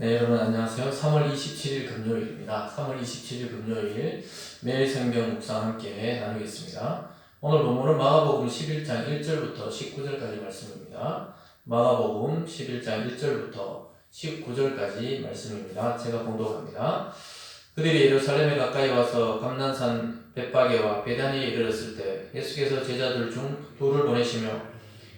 네, 여러분 안녕하세요. 3월 27일 금요일입니다. 3월 27일 금요일 매일 생명 묵상 함께 나누겠습니다. 오늘 본문은 마가복음 11장 1절부터 19절까지 말씀입니다. 마가복음 11장 1절부터 19절까지 말씀입니다. 제가 봉독합니다. 그들이 예루살렘에 가까이 와서 감난산 벳바게와 베다니에 이르렀을 때 예수께서 제자들 중 둘을 보내시며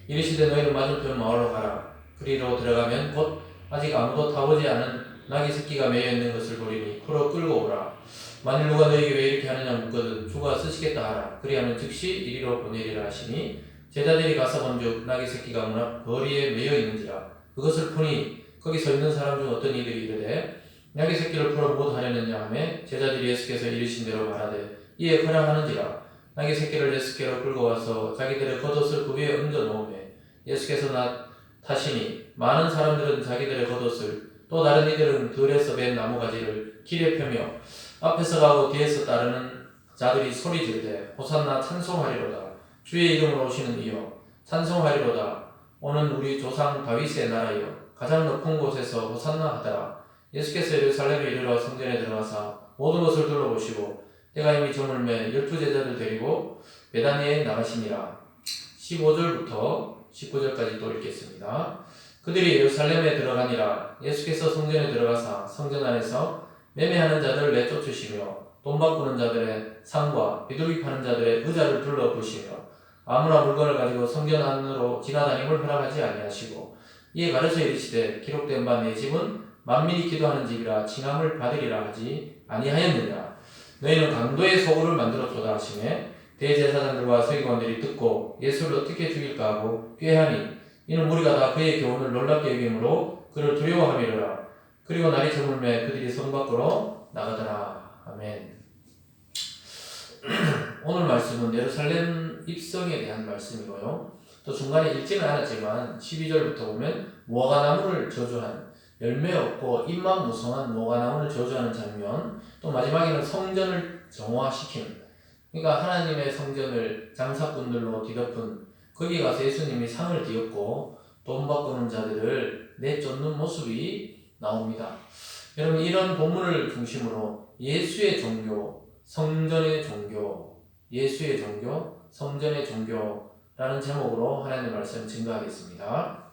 이르시되 너희는 맞은편 마을로 가라. 그리로 들어가면 곧 아직 아무도 타보지 않은 나귀 새끼가 매여 있는 것을 보리니 풀어 끌고 오라. 만일 누가 너에게 왜 이렇게 하느냐 묻거든 주가 쓰시겠다 하라. 그리하면 즉시 이리로 보내리라 하시니 제자들이 가서 본즉 나귀 새끼가 문 앞 거리에 매여 있는지라. 그것을 보니 거기 서 있는 사람 중 어떤 이들이 이르되 나귀 새끼를 풀어 무엇 하려느냐 하매 제자들이 예수께서 이르신 대로 말하되 이에 허락하는지라. 나귀 새끼를 예수께로 끌고 와서 자기들의 겉옷을 그 위에 얹어 놓으매 예수께서 타시니 많은 사람들은 자기들의 겉옷을 또 다른 이들은 들에서 벤 나무가지를 길에 펴며 앞에서 가고 뒤에서 따르는 자들이 소리 지르되 호산나 찬송하리로다. 주의 이름으로 오시는 이여 찬송하리로다. 오는 우리 조상 다윗의 나라여 가장 높은 곳에서 호산나 하더라. 예수께서 예루살렘에 이르러 성전에 들어가사 모든 것을 둘러보시고 때가 이미 저물매 12제자를 데리고 베다니에 나가시니라. 15절부터 19절까지 또 읽겠습니다. 그들이 예루살렘에 들어가니라. 예수께서 성전에 들어가사 성전 안에서 매매하는 자들을 내쫓으시며 돈 바꾸는 자들의 상과 비둘기 파는 자들의 의자를 둘러보시며 아무나 물건을 가지고 성전 안으로 지나다님을 허락하지 아니하시고 이에 가르쳐 이르시되 기록된 바 내 집은 만민이 기도하는 집이라 칭함을 받으리라 하지 아니하였느냐. 너희는 강도의 소굴을 만들었도다 하시매 대제사장들과 서기관들이 듣고 예수를 어떻게 죽일까 하고 꾀하니 이는 무리가 다 그의 교훈을 놀랍게 여김으로 그를 두려워함이로라. 그리고 날이 저물매 그들이 성 밖으로 나가더라. 아멘. 오늘 말씀은 예루살렘 입성에 대한 말씀이고요. 또 중간에 읽지는 않았지만 12절부터 보면 무화과나무를 저주한 열매 없고 잎만 무성한 무화과나무를 저주하는 장면, 또 마지막에는 성전을 정화시키는, 그러니까 하나님의 성전을 장사꾼들로 뒤덮은 거기 가서 예수님이 상을 뒤엎고 돈 바꾸는 자들을 내쫓는 모습이 나옵니다. 여러분, 이런 본문을 중심으로 예수의 종교, 성전의 종교, 예수의 종교, 성전의 종교라는 제목으로 하나님의 말씀을 증거하겠습니다.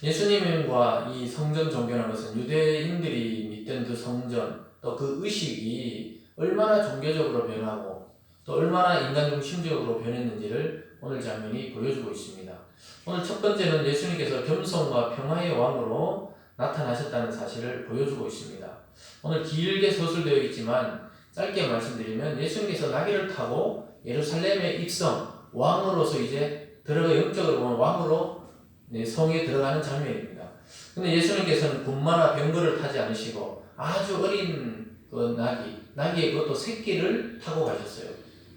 예수님과 이 성전 종교라는 것은 유대인들이 믿던 그 성전, 또 그 의식이 얼마나 종교적으로 변하고 또 얼마나 인간 중심적으로 변했는지를 오늘 장면이 보여주고 있습니다. 오늘 첫 번째는 예수님께서 겸손과 평화의 왕으로 나타나셨다는 사실을 보여주고 있습니다. 오늘 길게 서술되어 있지만 짧게 말씀드리면 예수님께서 나귀를 타고 예루살렘에 입성, 왕으로서 이제 영적으로 보면 왕으로 성에 들어가는 장면입니다. 근데 예수님께서는 군마나 병거를 타지 않으시고 아주 어린 그 나귀의 그것도 새끼를 타고 가셨어요.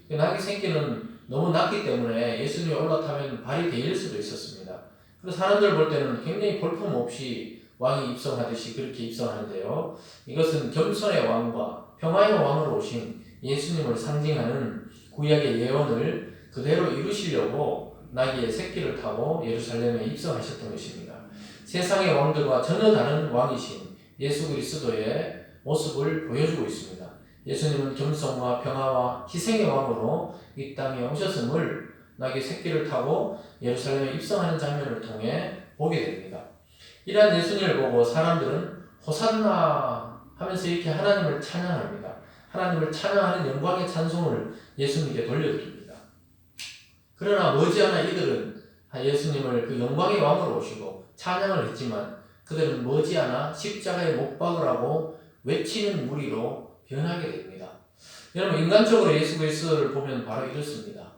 그 나귀 새끼는 너무 낮기 때문에 예수님이 올라타면 발이 데일 수도 있었습니다. 그래서 사람들 볼 때는 굉장히 볼품없이 왕이 입성하듯이 그렇게 입성하는데요. 이것은 겸손의 왕과 평화의 왕으로 오신 예수님을 상징하는 구약의 예언을 그대로 이루시려고 나귀의 새끼를 타고 예루살렘에 입성하셨던 것입니다. 세상의 왕들과 전혀 다른 왕이신 예수 그리스도의 모습을 보여주고 있습니다. 예수님은 겸손과 평화와 희생의 왕으로 이 땅에 오셨음을 나귀 새끼를 타고 예루살렘에 입성하는 장면을 통해 보게 됩니다. 이러한 예수님을 보고 사람들은 호산나 하면서 이렇게 하나님을 찬양합니다. 하나님을 찬양하는 영광의 찬송을 예수님께 돌려드립니다. 그러나 머지않아 이들은 예수님을 그 영광의 왕으로 오시고 찬양을 했지만 그들은 머지않아 십자가에 못 박으라고 외치는 무리로 변하게 됩니다. 여러분, 인간적으로 예수 그리스도를 보면 바로 이렇습니다.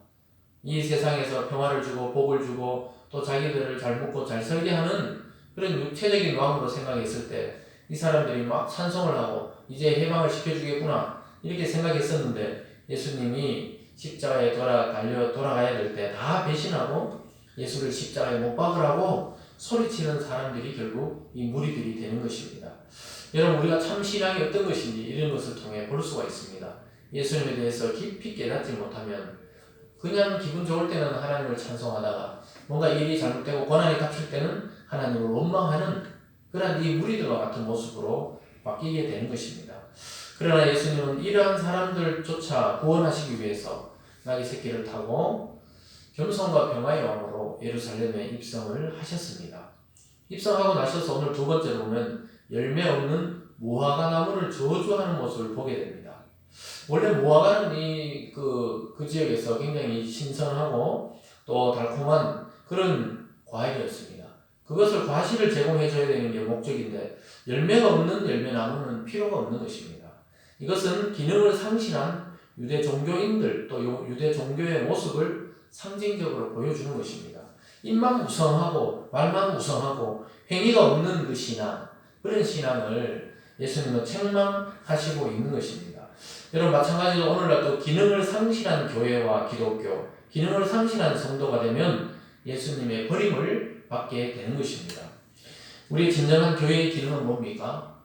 이 세상에서 평화를 주고 복을 주고 또 자기들을 잘 먹고 잘 살게 하는 그런 육체적인 왕으로 생각했을 때 이 사람들이 막 찬송을 하고 이제 해방을 시켜주겠구나 이렇게 생각했었는데 예수님이 십자가에 돌아가야 될 때 다 배신하고 예수를 십자가에 못 박으라고 소리치는 사람들이 결국 이 무리들이 되는 것입니다. 여러분, 우리가 참 신앙이 어떤 것인지 이런 것을 통해 볼 수가 있습니다. 예수님에 대해서 깊이 깨닫지 못하면 그냥 기분 좋을 때는 하나님을 찬송하다가 뭔가 일이 잘못되고 고난이 닥칠 때는 하나님을 원망하는 그러한 이 무리들과 같은 모습으로 바뀌게 되는 것입니다. 그러나 예수님은 이러한 사람들조차 구원하시기 위해서 나귀 새끼를 타고 겸손과 평화의 왕으로 예루살렘에 입성을 하셨습니다. 입성하고 나셔서 오늘 두 번째로 보면 열매 없는 무화과 나무를 저주하는 모습을 보게 됩니다. 원래 무화과는 그 지역에서 굉장히 신선하고 또 달콤한 그런 과일이었습니다. 그것을 과실을 제공해 줘야 되는 게 목적인데 열매가 없는 열매나무는 필요가 없는 것입니다. 이것은 기능을 상실한 유대 종교인들 또 유대 종교의 모습을 상징적으로 보여주는 것입니다. 입만 무성하고 말만 무성하고 행위가 없는 그 신앙, 그런 신앙을 예수님은 책망하시고 있는 것입니다. 여러분 마찬가지로 오늘날도 기능을 상실한 교회와 기독교, 기능을 상실한 성도가 되면 예수님의 버림을 받게 되는 것입니다. 우리의 진정한 교회의 기능은 뭡니까?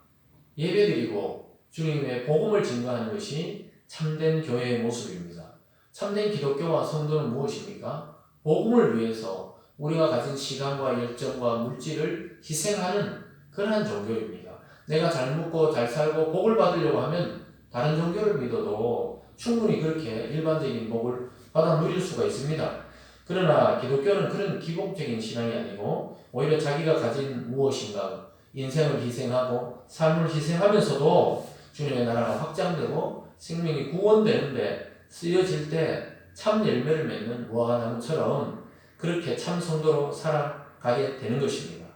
예배드리고 주님의 복음을 증거하는 것이 참된 교회의 모습입니다. 참된 기독교와 성도는 무엇입니까? 복음을 위해서 우리가 가진 시간과 열정과 물질을 희생하는 그러한 종교입니다. 내가 잘 먹고 잘 살고 복을 받으려고 하면 다른 종교를 믿어도 충분히 그렇게 일반적인 복을 받아 누릴 수가 있습니다. 그러나 기독교는 그런 기복적인 신앙이 아니고 오히려 자기가 가진 무엇인가 인생을 희생하고 삶을 희생하면서도 주님의 나라가 확장되고 생명이 구원되는데 쓰여질 때 참 열매를 맺는 무화과나무처럼 그렇게 참 성도로 살아가게 되는 것입니다.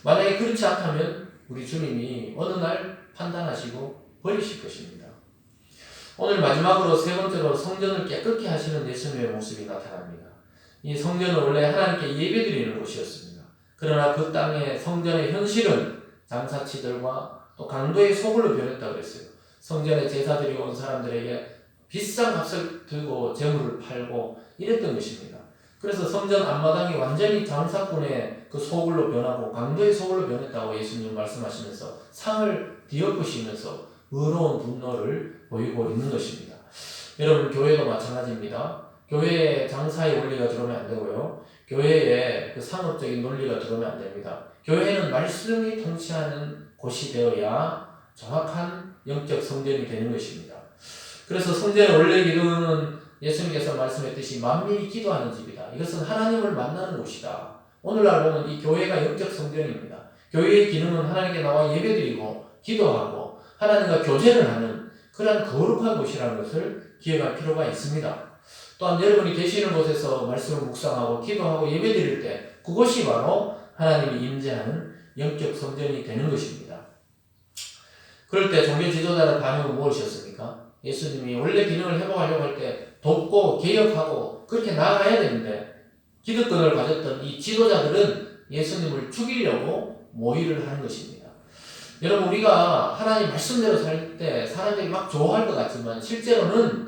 만약에 그렇지 않다면 우리 주님이 어느 날 판단하시고 버리실 것입니다. 오늘 마지막으로 세 번째로 성전을 깨끗게 하시는 예수님의 모습이 나타납니다. 이 성전은 원래 하나님께 예배드리는 곳이었습니다. 그러나 그 땅의 성전의 현실은 장사치들과 또 강도의 소굴로 변했다고 그랬어요. 성전에 제사 드리고 온 사람들에게 비싼 값을 들고 재물을 팔고 이랬던 것입니다. 그래서 성전 앞마당이 완전히 장사꾼의 그 소굴로 변하고 강도의 소굴로 변했다고 예수님 말씀하시면서 상을 뒤엎으시면서 의로운 분노를 보이고 있는 것입니다. 여러분 교회도 마찬가지입니다. 교회에 장사의 원리가 들어오면 안 되고요. 교회에 그 상업적인 논리가 들어오면 안 됩니다. 교회는 말씀이 통치하는 곳이 되어야 정확한 영적 성전이 되는 것입니다. 그래서 성전의 원래 기도는 예수님께서 말씀했듯이 만민이 기도하는 집이다. 이것은 하나님을 만나는 곳이다. 오늘날 보면 이 교회가 영적 성전입니다. 교회의 기능은 하나님께 나와 예배드리고 기도하고 하나님과 교제를 하는 그런 거룩한 곳이라는 것을 기억할 필요가 있습니다. 또한 여러분이 계시는 곳에서 말씀을 묵상하고 기도하고 예배드릴 때 그것이 바로 하나님이 임재하는 영적 성전이 되는 것입니다. 그럴 때 종교 지도자의 반응은 무엇이었습니까? 예수님이 원래 기능을 회복하려고 할 때 돕고 개혁하고 그렇게 나아가야 되는데 기득권을 가졌던 이 지도자들은 예수님을 죽이려고 모의를 하는 것입니다. 여러분 우리가 하나님 말씀대로 살 때 사람들이 막 좋아할 것 같지만 실제로는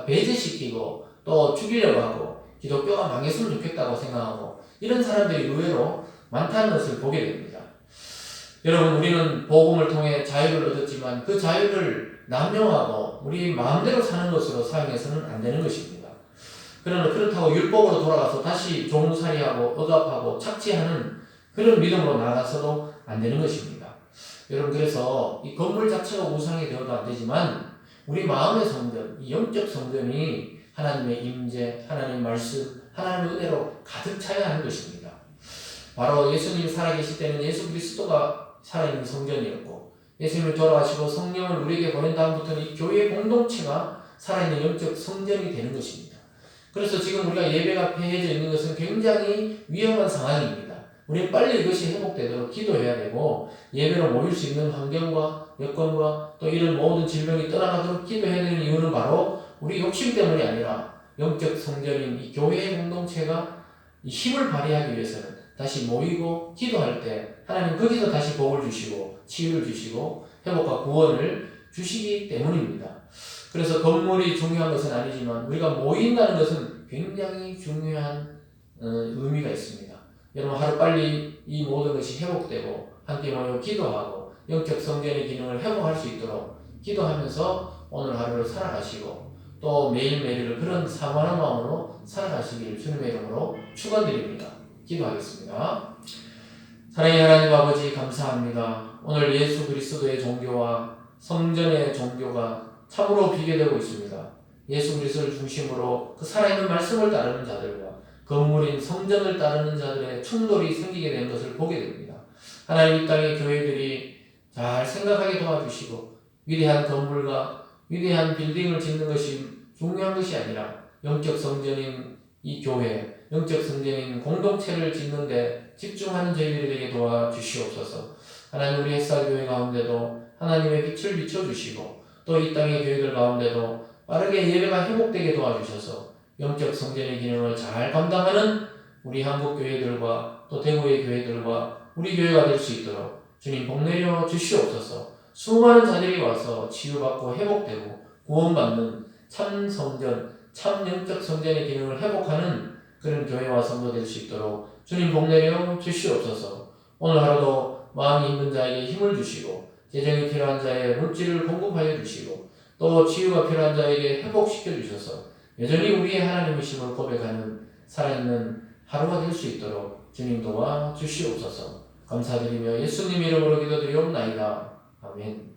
배제시키고 또 죽이려고 하고 기독교가 망했으면 좋겠다고 생각하고 이런 사람들이 의외로 많다는 것을 보게 됩니다. 여러분 우리는 복음을 통해 자유를 얻었지만 그 자유를 남용하고 우리 마음대로 사는 것으로 사용해서는 안 되는 것입니다. 그러나 그렇다고 율법으로 돌아가서 다시 종살이하고 억압하고 착취하는 그런 믿음으로 나아가서도 안 되는 것입니다. 여러분 그래서 이 건물 자체가 우상이 되어도 안 되지만 우리 마음의 성전, 이 영적 성전이 하나님의 임재, 하나님의 말씀, 하나님의 은혜로 가득 차야 하는 것입니다. 바로 예수님이 살아계실 때는 예수 그리스도가 살아있는 성전이었고 예수님이 돌아가시고 성령을 우리에게 보낸 다음부터는 이 교회의 공동체가 살아있는 영적 성전이 되는 것입니다. 그래서 지금 우리가 예배가 폐해져 있는 것은 굉장히 위험한 상황입니다. 우리는 빨리 이것이 회복되도록 기도해야 되고 예배로 모일 수 있는 환경과 여건과 또 이런 모든 질병이 떠나가도록 기도해야 되는 이유는 바로 우리 욕심 때문이 아니라 영적 성전인 이 교회의 공동체가 이 힘을 발휘하기 위해서는 다시 모이고 기도할 때 하나님 거기서 다시 복을 주시고 치유를 주시고 회복과 구원을 주시기 때문입니다. 그래서 건물이 중요한 것은 아니지만 우리가 모인다는 것은 굉장히 중요한 의미가 있습니다. 여러분 하루빨리 이 모든 것이 회복되고 함께 모여 기도하고 영적 성전의 기능을 회복할 수 있도록 기도하면서 오늘 하루를 살아가시고 또 매일매일을 그런 사모하는 마음으로 살아가시길 주님의 이름으로 축원드립니다. 기도하겠습니다. 사랑의 하나님 아버지 감사합니다. 오늘 예수 그리스도의 종교와 성전의 종교가 참으로 비교되고 있습니다. 예수 그리스도를 중심으로 그 살아있는 말씀을 따르는 자들과 건물인 성전을 따르는 자들의 충돌이 생기게 된 것을 보게 됩니다. 하나님 이 땅의 교회들이 잘 생각하게 도와주시고 위대한 건물과 위대한 빌딩을 짓는 것이 중요한 것이 아니라 영적 성전인 이 교회, 영적 성전인 공동체를 짓는데 집중하는 저희들이 되게 도와주시옵소서. 하나님 우리 햇살교회 가운데도 하나님의 빛을 비춰주시고 또 이 땅의 교회들 가운데도 빠르게 예배가 회복되게 도와주셔서 영적 성전의 기능을 잘 감당하는 우리 한국 교회들과 또 대구의 교회들과 우리 교회가 될 수 있도록 주님 복 내려 주시옵소서. 수많은 자들이 와서 치유받고 회복되고 구원받는 참 성전, 참 영적 성전의 기능을 회복하는 그런 교회와 성도 될 수 있도록 주님 복 내려 주시옵소서. 오늘 하루도 마음이 힘든 자에게 힘을 주시고 재정이 필요한 자에게 물질을 공급하여 주시고 또 치유가 필요한 자에게 회복시켜 주셔서 여전히 우리의 하나님이심을 고백하는 살아있는 하루가 될 수 있도록 주님 도와 주시옵소서. 감사드리며 예수님 이름으로 기도드리옵나이다. 아멘.